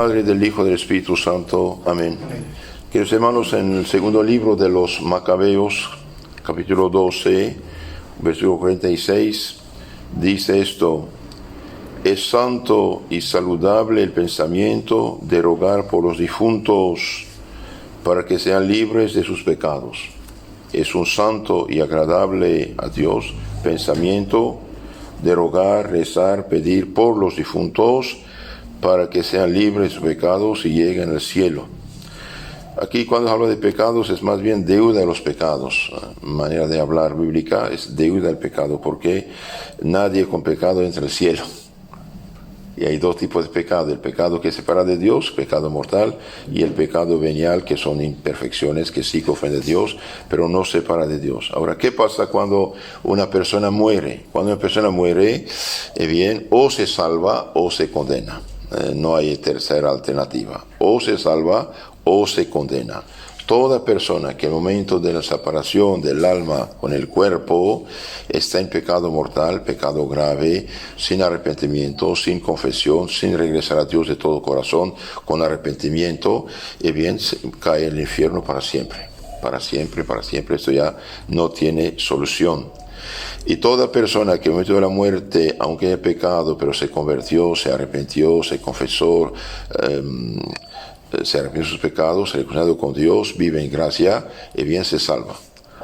Padre, del Hijo y del Espíritu Santo. Amén. Queridos hermanos, en el segundo libro de los Macabeos, capítulo 12, versículo 46, dice esto: es santo y saludable el pensamiento de rogar por los difuntos para que sean libres de sus pecados. Es un santo y agradable a Dios pensamiento de rogar, rezar, pedir por los difuntos para que sean libres de sus pecados y lleguen al cielo. Aquí cuando habla de pecados es más bien deuda de los pecados. Manera de hablar bíblica es deuda del pecado, porque nadie con pecado entra al cielo. Y hay dos tipos de pecado: el pecado que separa de Dios, pecado mortal, y el pecado venial, que son imperfecciones que sí que ofenden a Dios, pero no separa de Dios. Ahora, ¿qué pasa cuando una persona muere? Cuando una persona muere, bien, o se salva o se condena. No hay tercera alternativa. O se salva o se condena. Toda persona que en el momento de la separación del alma con el cuerpo está en pecado mortal, pecado grave, sin arrepentimiento, sin confesión, sin regresar a Dios de todo corazón, con arrepentimiento, y bien, cae en el infierno para siempre. Para siempre, para siempre. Esto ya no tiene solución. Y toda persona que en el momento de la muerte, aunque haya pecado, pero se convirtió, se arrepintió, se confesó, se arrepiente de sus pecados, se ha reconciliado con Dios, vive en gracia y bien se salva.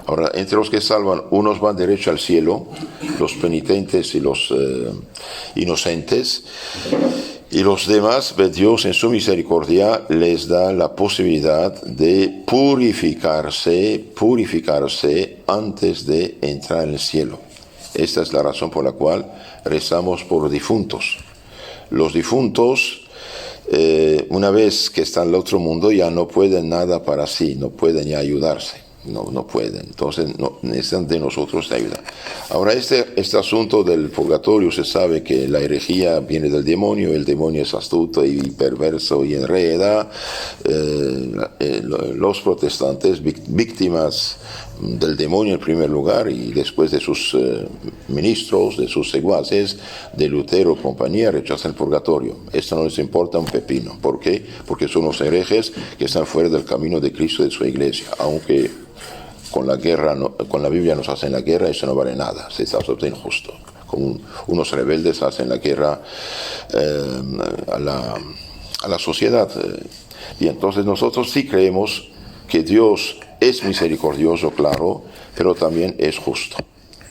Ahora, entre los que salvan, unos van derecho al cielo, los penitentes y los inocentes, y los demás, Dios en su misericordia les da la posibilidad de purificarse antes de entrar en el cielo. Esta es la razón por la cual rezamos por los difuntos. Los difuntos, una vez que están en el otro mundo, ya no pueden nada para sí, no pueden ya ayudarse, no pueden, entonces necesitan de nosotros ayuda. Ahora, este asunto del purgatorio, se sabe que la herejía viene del demonio, el demonio es astuto y perverso y enreda. Los protestantes, víctimas del demonio en primer lugar, y después de sus ministros, de sus secuaces, de Lutero y compañía, rechazan el purgatorio. Esto no les importa un pepino. ¿Por qué? Porque son los herejes que están fuera del camino de Cristo y de su iglesia. Aunque con la guerra, con la Biblia nos hacen la guerra, eso no vale nada, se está absolutamente injusto. Como unos rebeldes hacen la guerra a la sociedad. Y entonces nosotros sí creemos que Dios es misericordioso, claro, pero también es justo.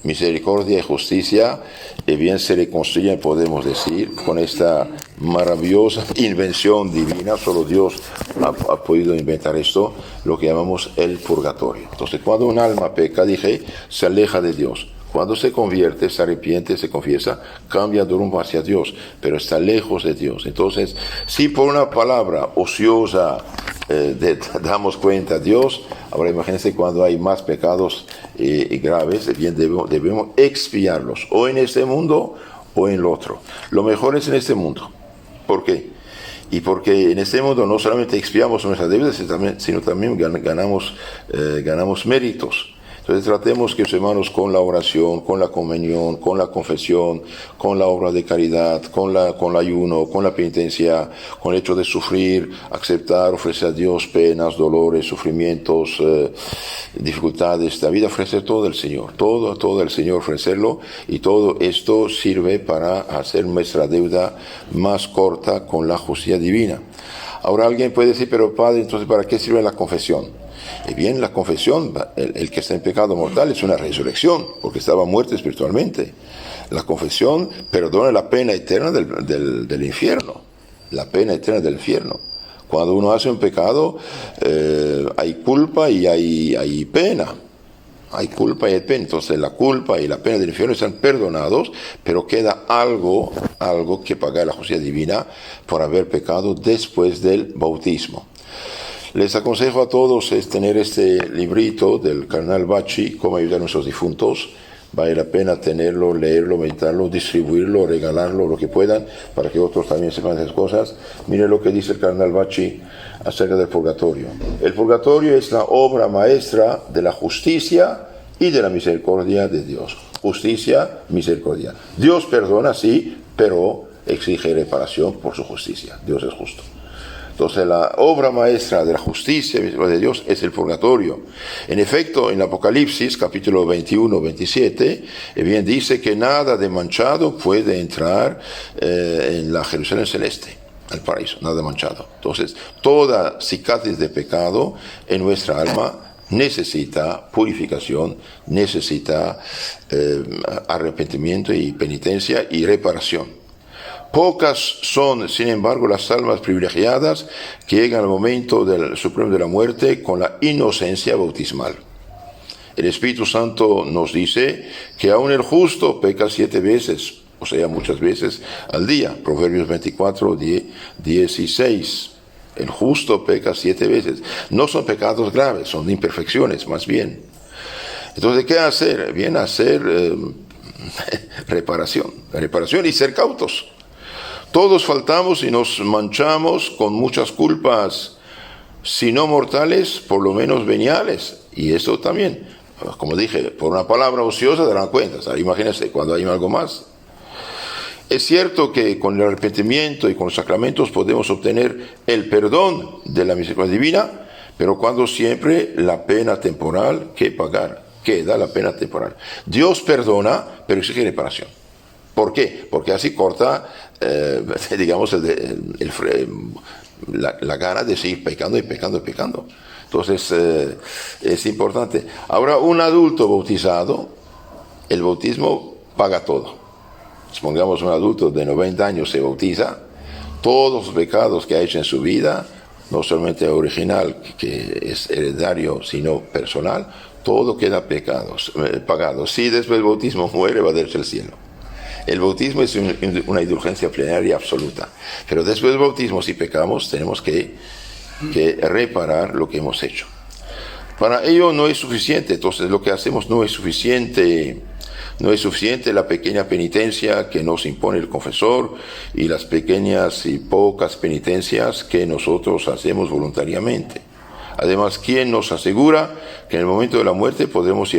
Misericordia y justicia, y bien se reconcilian, podemos decir, con esta maravillosa invención divina. Solo Dios ha podido inventar esto, lo que llamamos el purgatorio. Entonces, cuando un alma peca, se aleja de Dios. Cuando se convierte, se arrepiente, se confiesa, cambia de rumbo hacia Dios, pero está lejos de Dios. Entonces, si por una palabra ociosa damos cuenta a Dios, ahora imagínense cuando hay más pecados graves, bien debemos expiarlos, o en este mundo o en el otro. Lo mejor es en este mundo. ¿Por qué? Y porque en este mundo no solamente expiamos nuestras deudas, sino también ganamos méritos. Entonces tratemos, que hermanos, con la oración, con la comunión, con la confesión, con la obra de caridad, con el ayuno, con la penitencia, con el hecho de sufrir, aceptar, ofrecer a Dios penas, dolores, sufrimientos, dificultades de la vida, ofrecer todo al Señor, todo al Señor, ofrecerlo, y todo esto sirve para hacer nuestra deuda más corta con la justicia divina. Ahora alguien puede decir: pero Padre, entonces ¿para qué sirve la confesión? Y bien, la confesión, el que está en pecado mortal, es una resurrección, porque estaba muerto espiritualmente. La confesión perdona la pena eterna del infierno, la pena eterna del infierno. Cuando uno hace un pecado, hay culpa y hay pena. Hay culpa y hay pena. Entonces la culpa y la pena del infierno están perdonados, pero queda algo que pagar la justicia divina por haber pecado después del bautismo. Les aconsejo a todos tener este librito del cardenal Bacci, Cómo ayudar a nuestros difuntos. Vale la pena tenerlo, leerlo, meditarlo, distribuirlo, regalarlo, lo que puedan, para que otros también sepan esas cosas. Mire lo que dice el cardenal Bacci acerca del purgatorio. El purgatorio es la obra maestra de la justicia y de la misericordia de Dios. Justicia, misericordia. Dios perdona, sí, pero exige reparación por su justicia. Dios es justo. Entonces la obra maestra de la justicia de Dios es el purgatorio. En efecto, en el Apocalipsis, capítulo 21, 27, bien dice que nada de manchado puede entrar en la Jerusalén celeste, al paraíso, nada manchado. Entonces, toda cicatriz de pecado en nuestra alma necesita purificación, necesita arrepentimiento y penitencia y reparación. Pocas son, sin embargo, las almas privilegiadas que llegan al momento del supremo de la muerte con la inocencia bautismal. El Espíritu Santo nos dice que aún el justo peca 7 veces, o sea, muchas veces al día. Proverbios 24, 16. El justo peca 7 veces. No son pecados graves, son imperfecciones más bien. Entonces, ¿qué hacer? Bien, hacer reparación y ser cautos. Todos faltamos y nos manchamos con muchas culpas, si no mortales, por lo menos veniales. Y eso también, como dije, por una palabra ociosa darán cuenta. O sea, imagínense cuando hay algo más. Es cierto que con el arrepentimiento y con los sacramentos podemos obtener el perdón de la misericordia divina, pero cuando siempre la pena temporal que pagar, queda la pena temporal. Dios perdona, pero exige reparación. ¿Por qué? Porque así corta, digamos, la gana de seguir pecando y pecando. Entonces, es importante. Ahora, un adulto bautizado, el bautismo paga todo. Supongamos un adulto de 90 años se bautiza, todos los pecados que ha hecho en su vida, no solamente original, que es heredario, sino personal, todo queda pagado. Si después del bautismo muere, va a irse al cielo. El bautismo es una indulgencia plenaria absoluta. Pero después del bautismo, si pecamos, tenemos que reparar lo que hemos hecho. Para ello no es suficiente. Entonces lo que hacemos no es suficiente. No es suficiente la pequeña penitencia que nos impone el confesor y las pequeñas y pocas penitencias que nosotros hacemos voluntariamente. Además, ¿quién nos asegura que en el momento de la muerte podremos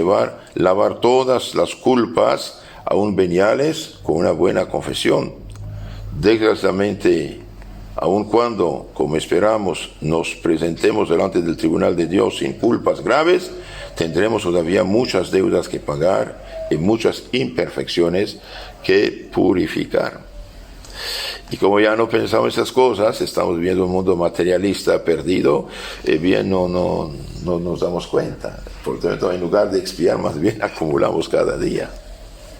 lavar todas las culpas aún veniales con una buena confesión? Desgraciadamente, aun cuando, como esperamos, nos presentemos delante del tribunal de Dios sin culpas graves, tendremos todavía muchas deudas que pagar y muchas imperfecciones que purificar. Y como ya no pensamos esas cosas, estamos viviendo un mundo materialista perdido, bien no nos damos cuenta. Por lo tanto, en lugar de expiar, más bien acumulamos cada día.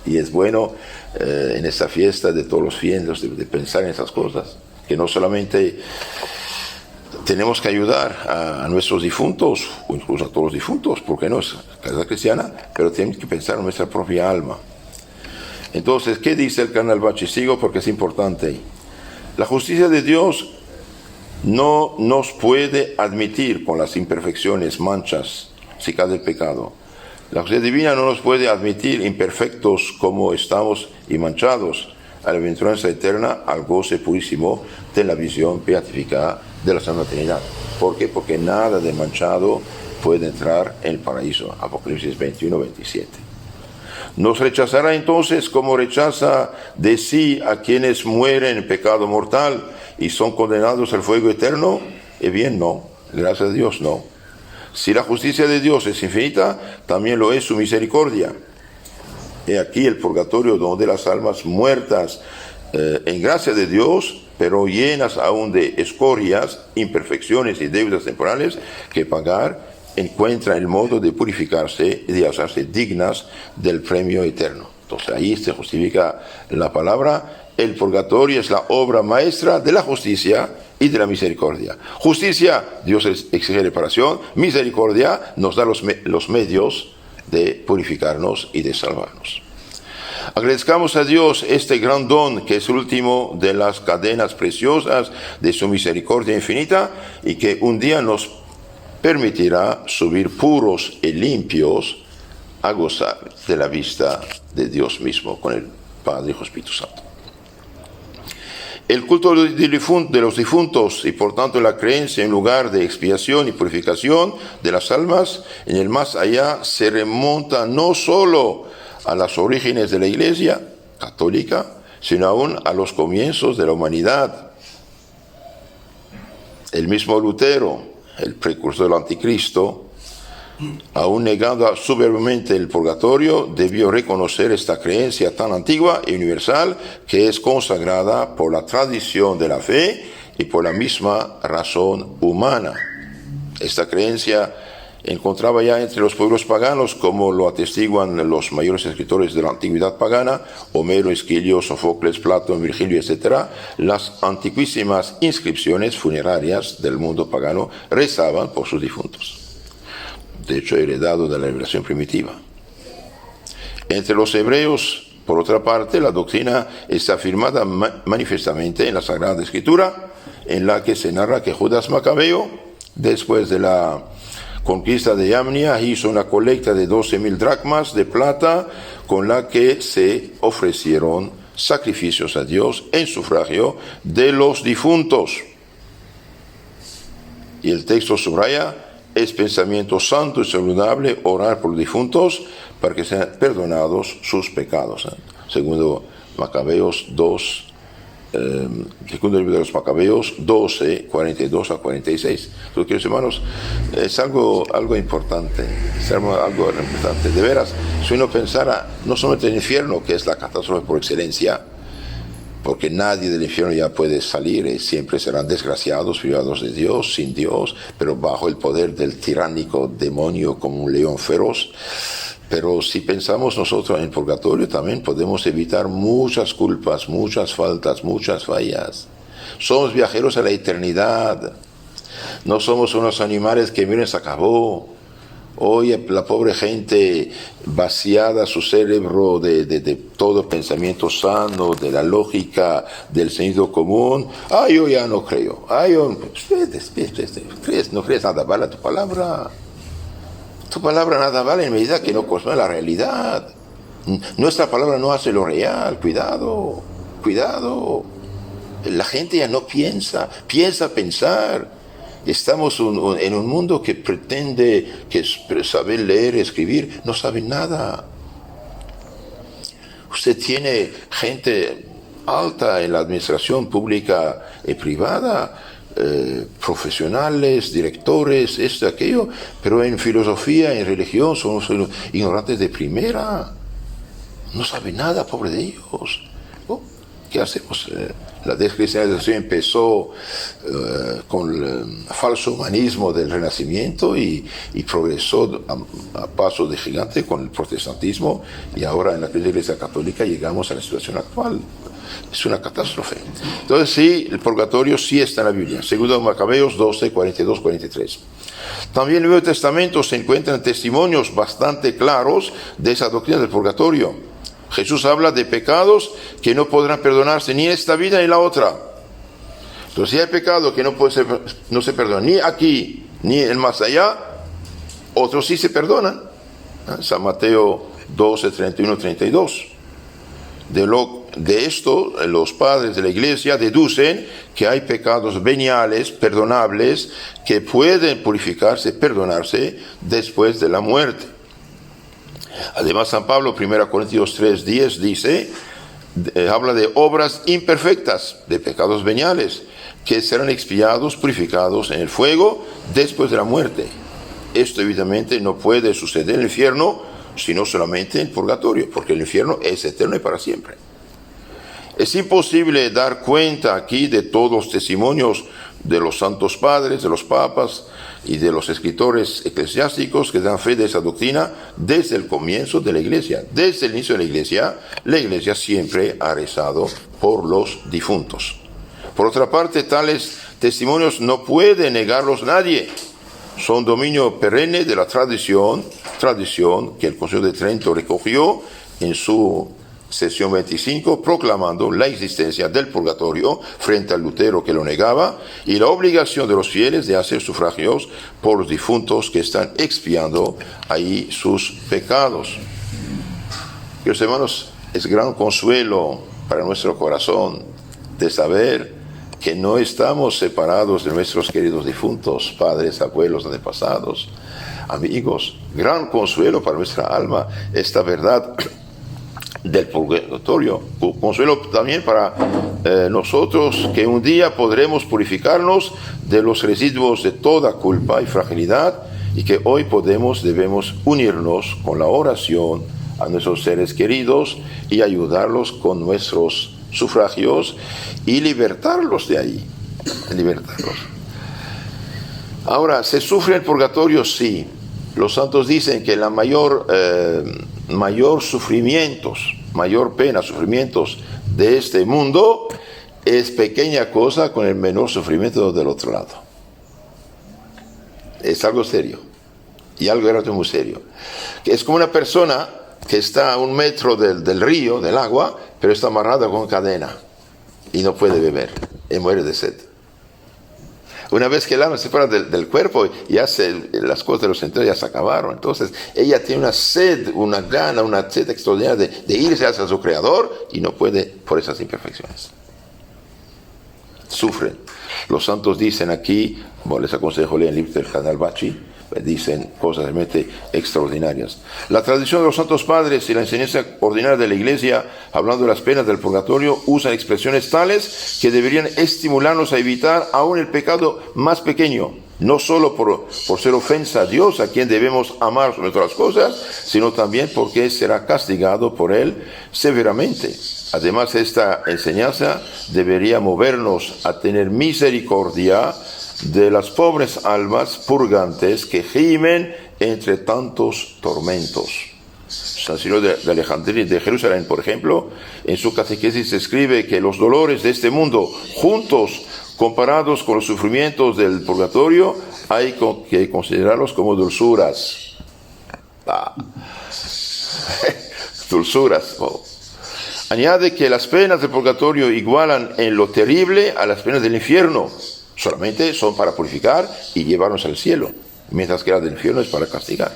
Y es bueno en esta fiesta de todos los fieles de pensar en esas cosas, que no solamente tenemos que ayudar a nuestros difuntos, o incluso a todos los difuntos, porque no es casa cristiana, pero tenemos que pensar en nuestra propia alma. Entonces, ¿qué dice el cardenal Bacci? Sigo porque es importante. La justicia de Dios no nos puede admitir con las imperfecciones, manchas, si cae el pecado. La justicia divina no nos puede admitir imperfectos como estamos y manchados a la bienaventuranza eterna, al goce purísimo de la visión beatificada de la Santa Trinidad. ¿Por qué? Porque nada de manchado puede entrar en el paraíso. Apocalipsis 21, 27. ¿Nos rechazará entonces como rechaza de sí a quienes mueren en pecado mortal y son condenados al fuego eterno? Bien, no. Gracias a Dios, no. Si la justicia de Dios es infinita, también lo es su misericordia. He aquí el purgatorio donde las almas muertas en gracia de Dios, pero llenas aún de escorias, imperfecciones y deudas temporales que pagar, encuentran el modo de purificarse y de hacerse dignas del premio eterno. Entonces ahí se justifica la palabra. El purgatorio es la obra maestra de la justicia y de la misericordia. Justicia, Dios exige reparación. Misericordia nos da los medios de purificarnos y de salvarnos. Agradezcamos a Dios este gran don que es el último de las cadenas preciosas de su misericordia infinita y que un día nos permitirá subir puros y limpios a gozar de la vista de Dios mismo con el Padre, Hijo, Espíritu Santo. El culto de los difuntos y por tanto la creencia en lugar de expiación y purificación de las almas en el más allá se remonta no solo a los orígenes de la Iglesia católica, sino aún a los comienzos de la humanidad. El mismo Lutero, el precursor del anticristo, aún negando soberbiamente el purgatorio, debió reconocer esta creencia tan antigua y universal que es consagrada por la tradición de la fe y por la misma razón humana. Esta creencia encontraba ya entre los pueblos paganos, como lo atestiguan los mayores escritores de la antigüedad pagana, Homero, Esquilio, Sofocles, Platón, Virgilio, etc. Las antiquísimas inscripciones funerarias del mundo pagano rezaban por sus difuntos. De hecho, heredado de la revelación primitiva. Entre los hebreos, por otra parte, la doctrina está afirmada manifiestamente en la Sagrada Escritura, en la que se narra que Judas Macabeo, después de la conquista de Yamnia, hizo una colecta de 12,000 dracmas de plata, con la que se ofrecieron sacrificios a Dios en sufragio de los difuntos. Y el texto subraya: es pensamiento santo y saludable orar por los difuntos para que sean perdonados sus pecados. Segundo Macabeos 2, segundo libro de los Macabeos 12, 42 a 46. Entonces, queridos hermanos, es algo importante, algo importante. De veras, si uno pensara no solamente en el infierno, que es la catástrofe por excelencia, porque nadie del infierno ya puede salir, siempre serán desgraciados, privados de Dios, sin Dios, pero bajo el poder del tiránico demonio como un león feroz. Pero si pensamos nosotros en el purgatorio, también podemos evitar muchas culpas, muchas faltas, muchas fallas. Somos viajeros a la eternidad. No somos unos animales que, miren, se acabó. Hoy la pobre gente vaciada su cerebro de todo pensamiento sano, de la lógica, del sentido común. Yo ya no creo. No crees nada vale tu palabra. Tu palabra nada vale en medida que no corresponde a la realidad. Nuestra palabra no hace lo real. Cuidado, cuidado. La gente ya no piensa pensar. Estamos en un mundo que pretende que saber leer, escribir, no sabe nada. Usted tiene gente alta en la administración pública y privada, profesionales, directores, esto, aquello, pero en filosofía, en religión, son ignorantes de primera. No sabe nada, pobre de ellos. ¿Qué hacemos? La descristianización empezó con el falso humanismo del Renacimiento y progresó a paso de gigante con el protestantismo, y ahora en la Iglesia Católica llegamos a la situación actual. Es una catástrofe. Entonces sí, el purgatorio sí está en la Biblia. Segundo Macabeos 12, 42, 43. También en el Nuevo Testamento se encuentran testimonios bastante claros de esa doctrina del purgatorio. Jesús habla de pecados que no podrán perdonarse ni en esta vida ni en la otra. Entonces, si hay pecado que no se perdona ni aquí ni en más allá, otros sí se perdonan. San Mateo 12, 31, 32. De esto, los padres de la Iglesia deducen que hay pecados veniales, perdonables, que pueden purificarse, perdonarse después de la muerte. Además, San Pablo, 1 Corintios 3:10, dice, habla de obras imperfectas, de pecados veniales, que serán expiados, purificados en el fuego después de la muerte. Esto evidentemente no puede suceder en el infierno, sino solamente en el purgatorio, porque el infierno es eterno y para siempre. Es imposible dar cuenta aquí de todos los testimonios de los santos padres, de los papas y de los escritores eclesiásticos que dan fe de esa doctrina desde el comienzo de la Iglesia. Desde el inicio de la Iglesia siempre ha rezado por los difuntos. Por otra parte, tales testimonios no puede negarlos nadie. Son dominio perenne de la tradición que el Concilio de Trento recogió en su sesión 25, proclamando la existencia del purgatorio frente al Lutero que lo negaba, y la obligación de los fieles de hacer sufragios por los difuntos que están expiando ahí sus pecados. Queridos hermanos, es gran consuelo para nuestro corazón de saber que no estamos separados de nuestros queridos difuntos, padres, abuelos, antepasados, amigos. Gran consuelo para nuestra alma esta verdad del purgatorio, consuelo también para nosotros, que un día podremos purificarnos de los residuos de toda culpa y fragilidad, y que hoy debemos unirnos con la oración a nuestros seres queridos y ayudarlos con nuestros sufragios y libertarlos de ahí, libertarlos. Ahora, ¿se sufre el purgatorio? Sí. Los santos dicen que la mayor sufrimientos, mayor pena, sufrimientos de este mundo es pequeña cosa con el menor sufrimiento del otro lado. Es algo serio, y algo era muy serio. Es como una persona que está a 1 metro del río, del agua, pero está amarrada con cadena y no puede beber y muere de sed. Una vez que el alma se fuera del cuerpo, ya las cosas de los sentidos ya se acabaron. Entonces ella tiene una sed, una gana, una sed extraordinaria de irse hacia su creador y no puede por esas imperfecciones. Sufren. Los santos dicen aquí, bueno, les aconsejo leer el libro del Canal Bachi, dicen cosas realmente extraordinarias. La tradición de los santos padres y la enseñanza ordinaria de la Iglesia, hablando de las penas del purgatorio, usan expresiones tales que deberían estimularnos a evitar aún el pecado más pequeño, no solo por ser ofensa a Dios, a quien debemos amar sobre todas las cosas, sino también porque será castigado por Él severamente. Además, esta enseñanza debería movernos a tener misericordia de las pobres almas purgantes que gimen entre tantos tormentos. San Cirilo de Alejandría, de Jerusalén, por ejemplo, en su catequesis escribe que los dolores de este mundo, juntos comparados con los sufrimientos del purgatorio, hay que considerarlos como dulzuras. Dulzuras. Añade que las penas del purgatorio igualan en lo terrible a las penas del infierno. Solamente son para purificar y llevarnos al cielo, mientras que la del infierno es para castigar.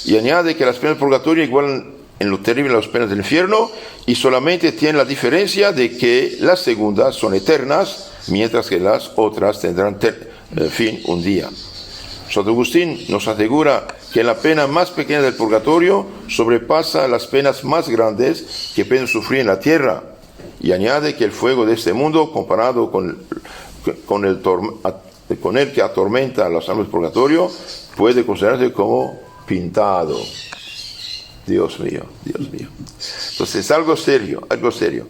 Y añade que las penas del purgatorio igualan en lo terrible a las penas del infierno, y solamente tienen la diferencia de que las segundas son eternas, mientras que las otras tendrán fin un día. Santo Agustín nos asegura que la pena más pequeña del purgatorio sobrepasa las penas más grandes que pueden sufrir en la tierra, y añade que el fuego de este mundo, comparado con el que atormenta a las almas del purgatorio, puede considerarse como pintado. Dios mío, Dios mío. Entonces es algo serio, algo serio.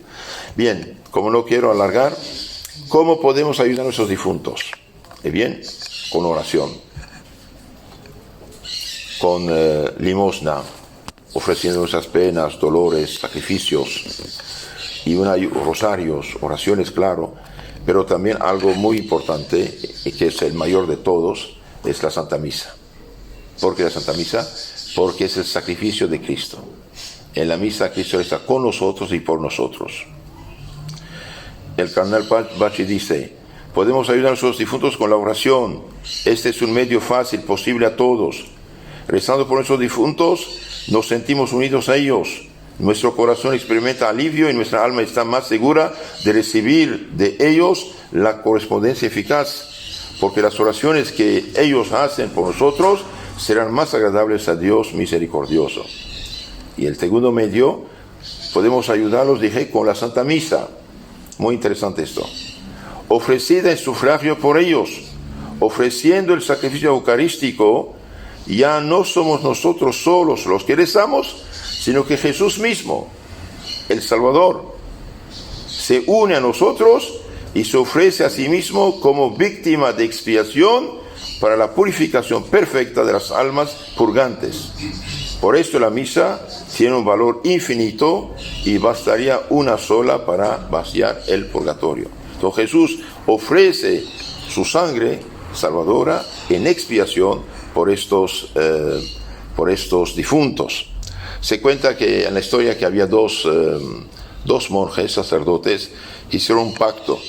Bien, como no quiero alargar, ¿cómo podemos ayudar a nuestros difuntos? Bien, con oración, con limosna, ofreciendo nuestras penas, dolores, sacrificios, y rosarios, oraciones, claro. Pero también algo muy importante, y que es el mayor de todos, es la Santa Misa. ¿Por qué la Santa Misa? Porque es el sacrificio de Cristo. En la misa Cristo está con nosotros y por nosotros. El cardenal Bachi dice: podemos ayudar a nuestros difuntos con la oración. Este es un medio fácil, posible a todos. Rezando por nuestros difuntos, nos sentimos unidos a ellos. Nuestro corazón experimenta alivio y nuestra alma está más segura de recibir de ellos la correspondencia eficaz, porque las oraciones que ellos hacen por nosotros serán más agradables a Dios misericordioso. Y el segundo medio, podemos ayudarlos, dije, con la Santa Misa. Muy interesante esto. Ofrecida en sufragio por ellos, ofreciendo el sacrificio eucarístico, ya no somos nosotros solos los que rezamos, sino que Jesús mismo, el Salvador, se une a nosotros y se ofrece a sí mismo como víctima de expiación para la purificación perfecta de las almas purgantes. Por esto la misa tiene un valor infinito y bastaría una sola para vaciar el purgatorio. Entonces Jesús ofrece su sangre salvadora en expiación por estos difuntos. Se cuenta que en la historia que había dos monjes, sacerdotes, hicieron un pacto.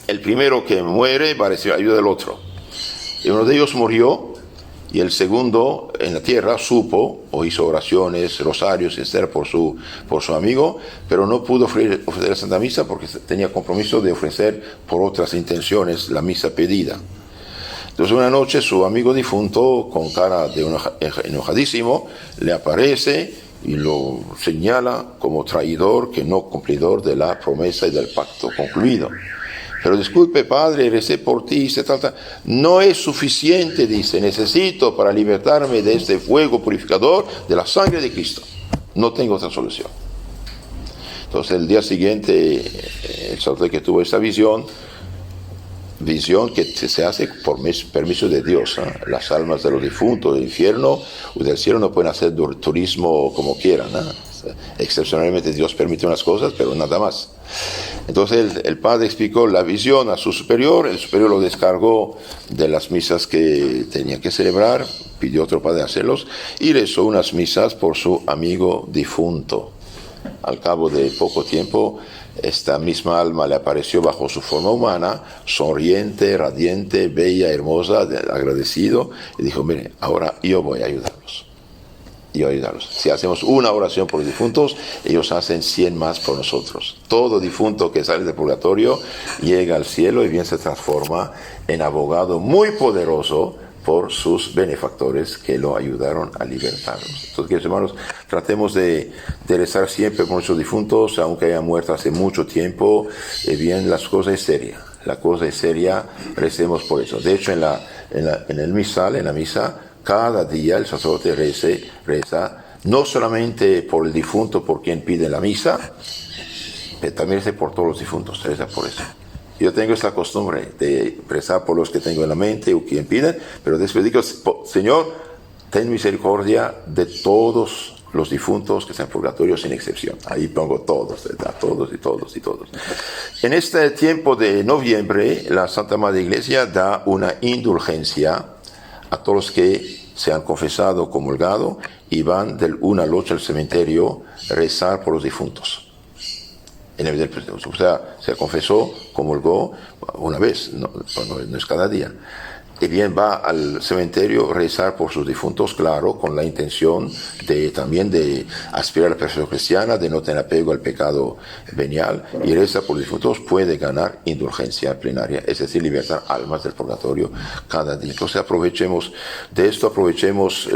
El primero que muere va a recibir ayuda del otro. Y uno de ellos murió, y el segundo en la tierra supo o hizo oraciones, rosarios, etc. por su amigo, pero no pudo ofrecer la Santa Misa porque tenía compromiso de ofrecer por otras intenciones la misa pedida. Entonces una noche su amigo difunto, con cara de enojadísimo, le aparece y lo señala como traidor, que no cumplidor de la promesa y del pacto concluido. Pero disculpe, Padre, recé por ti, no es suficiente, dice, necesito para libertarme de este fuego purificador de la sangre de Cristo. No tengo otra solución. Entonces el día siguiente, el sacerdote que tuvo esta visión que se hace por permiso de Dios. Las almas de los difuntos del infierno o del cielo no pueden hacer turismo como quieran. Excepcionalmente Dios permite unas cosas, pero nada más. Entonces el padre explicó la visión a su superior, el superior lo descargó de las misas que tenía que celebrar, pidió a otro padre hacerlos y rezó unas misas por su amigo difunto. Al cabo de poco tiempo, esta misma alma le apareció bajo su forma humana, sonriente, radiante, bella, hermosa, agradecido, y dijo, mire, ahora yo voy a ayudarlos. Si hacemos una oración por los difuntos, ellos hacen 100 más por nosotros. Todo difunto que sale del purgatorio llega al cielo y bien se transforma en abogado muy poderoso por sus benefactores que lo ayudaron a libertarlos. Entonces, queridos hermanos, tratemos de rezar siempre por nuestros difuntos, aunque hayan muerto hace mucho tiempo. Bien, la cosa es seria. Recemos por eso. De hecho, en la misa, cada día el sacerdote reza, no solamente por el difunto por quien pide la misa, pero también reza por todos los difuntos, reza por eso. Yo tengo esta costumbre de rezar por los que tengo en la mente o quien piden, pero después digo, Señor, ten misericordia de todos los difuntos que están en purgatorio sin excepción. Ahí pongo todos, ¿verdad? Todos. En este tiempo de noviembre, la Santa Madre Iglesia da una indulgencia a todos los que se han confesado, comulgado y van del 1 al 8 al cementerio a rezar por los difuntos. O sea, se confesó, comulgó una vez, no es cada día. Y bien, va al cementerio a rezar por sus difuntos, claro, con la intención también de aspirar a la perfección cristiana, de no tener apego al pecado venial, y reza por los difuntos, puede ganar indulgencia plenaria, es decir, libertar almas del purgatorio cada día. Entonces aprovechemos de esto,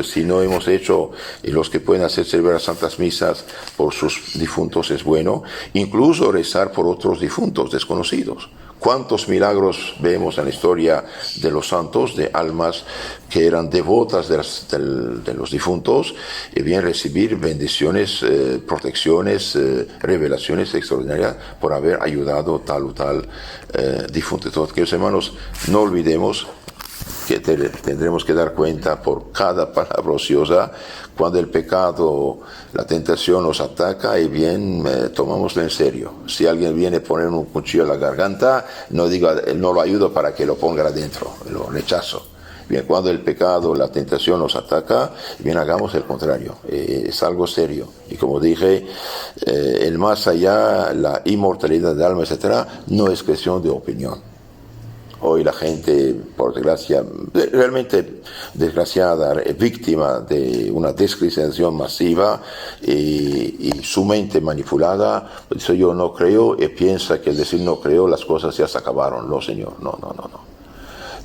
si no hemos hecho, y los que pueden hacer celebrar santas misas por sus difuntos es bueno, incluso rezar por otros difuntos desconocidos. ¿Cuántos milagros vemos en la historia de los santos, de almas que eran devotas de los difuntos, y bien recibir bendiciones, protecciones, revelaciones extraordinarias por haber ayudado tal o tal difunto? Entonces, queridos hermanos, no olvidemos que tendremos que dar cuenta por cada palabra ociosa cuando el pecado, la tentación nos ataca, y bien tomámoslo en serio. Si alguien viene a poner un cuchillo a la garganta, no lo ayudo para que lo ponga adentro, lo rechazo. Bien, cuando el pecado, la tentación nos ataca, bien, hagamos el contrario. Es algo serio. Y como dije, el más allá, la inmortalidad del alma, etcétera, no es cuestión de opinión. Hoy la gente, por desgracia, realmente desgraciada, víctima de una descristianización masiva y su mente manipulada, dice yo no creo, y piensa que al decir no creo las cosas ya se acabaron. No, Señor, no.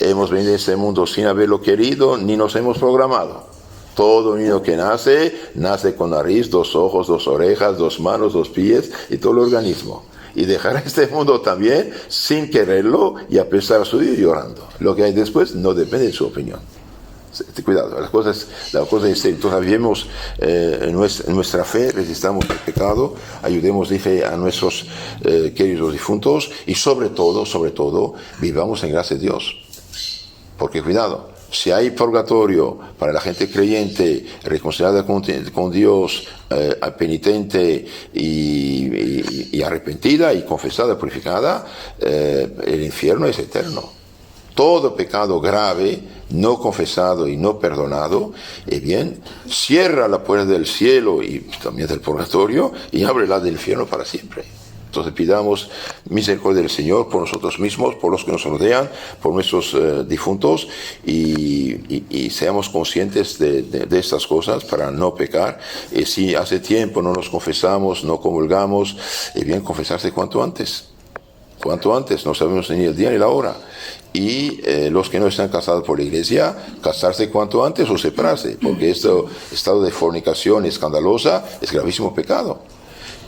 Hemos venido a este mundo sin haberlo querido, ni nos hemos programado. Todo niño que nace con nariz, 2 ojos, 2 orejas, 2 manos, 2 pies y todo el organismo. Y dejará este mundo también sin quererlo y a pesar suyo llorando. Lo que hay después no depende de su opinión. Cuidado, la cosa es seria. Entonces ayudemos en nuestra fe, resistamos el pecado, ayudemos, dije, a nuestros queridos difuntos y sobre todo, vivamos en gracia de Dios. Porque cuidado, si hay purgatorio para la gente creyente, reconciliada con Dios, penitente y arrepentida y confesada, purificada, el infierno es eterno. Todo pecado grave, no confesado y no perdonado, bien, cierra la puerta del cielo y también del purgatorio y abre la del infierno para siempre. Entonces pidamos misericordia del Señor por nosotros mismos, por los que nos rodean, por nuestros difuntos y seamos conscientes de estas cosas para no pecar. Y si hace tiempo no nos confesamos, no comulgamos, bien confesarse cuanto antes. cuanto antes, no sabemos ni el día ni la hora. Y los que no están casados por la iglesia, casarse cuanto antes o separarse, porque este estado de fornicación escandalosa es gravísimo pecado.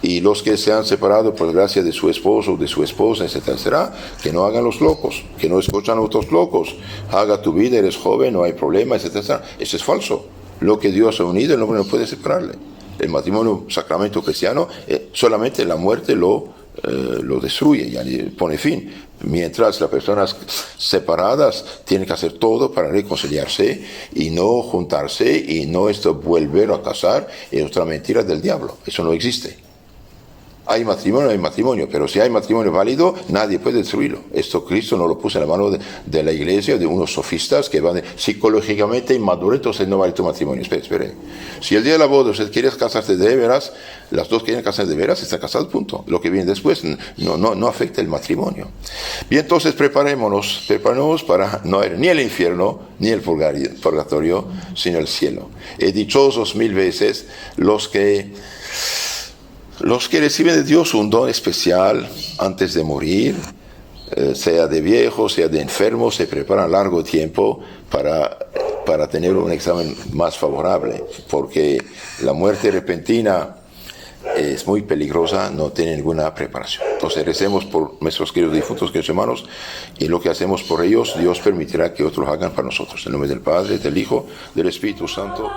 Y los que se han separado por gracia de su esposo o de su esposa, etcétera, que no hagan los locos, que no escuchan a otros locos. Haga tu vida, eres joven, no hay problema, etcétera. Eso es falso. Lo que Dios ha unido, el hombre no puede separarle. El matrimonio sacramento cristiano, solamente la muerte lo destruye, ya pone fin. Mientras las personas separadas tienen que hacer todo para reconciliarse y no juntarse y no volver a casar, es otra mentira del diablo. Eso no existe. Hay matrimonio, pero si hay matrimonio válido, nadie puede destruirlo. Esto Cristo no lo puso en la mano de la iglesia, de unos sofistas que van psicológicamente inmaduros, entonces no vale tu matrimonio. Espere. Si el día de la boda usted quiere casarse de veras, las dos quieren casarse de veras, están casados, punto. Lo que viene después no afecta el matrimonio. Bien, entonces preparémonos para no ir ni al infierno, ni al purgatorio, sino al cielo. He dichosos 1000 veces los que reciben de Dios un don especial antes de morir, sea de viejo, sea de enfermo, se preparan largo tiempo para tener un examen más favorable, porque la muerte repentina es muy peligrosa, no tiene ninguna preparación. Entonces recemos por nuestros queridos difuntos, queridos hermanos, y lo que hacemos por ellos, Dios permitirá que otros hagan para nosotros. En nombre del Padre, del Hijo, del Espíritu Santo.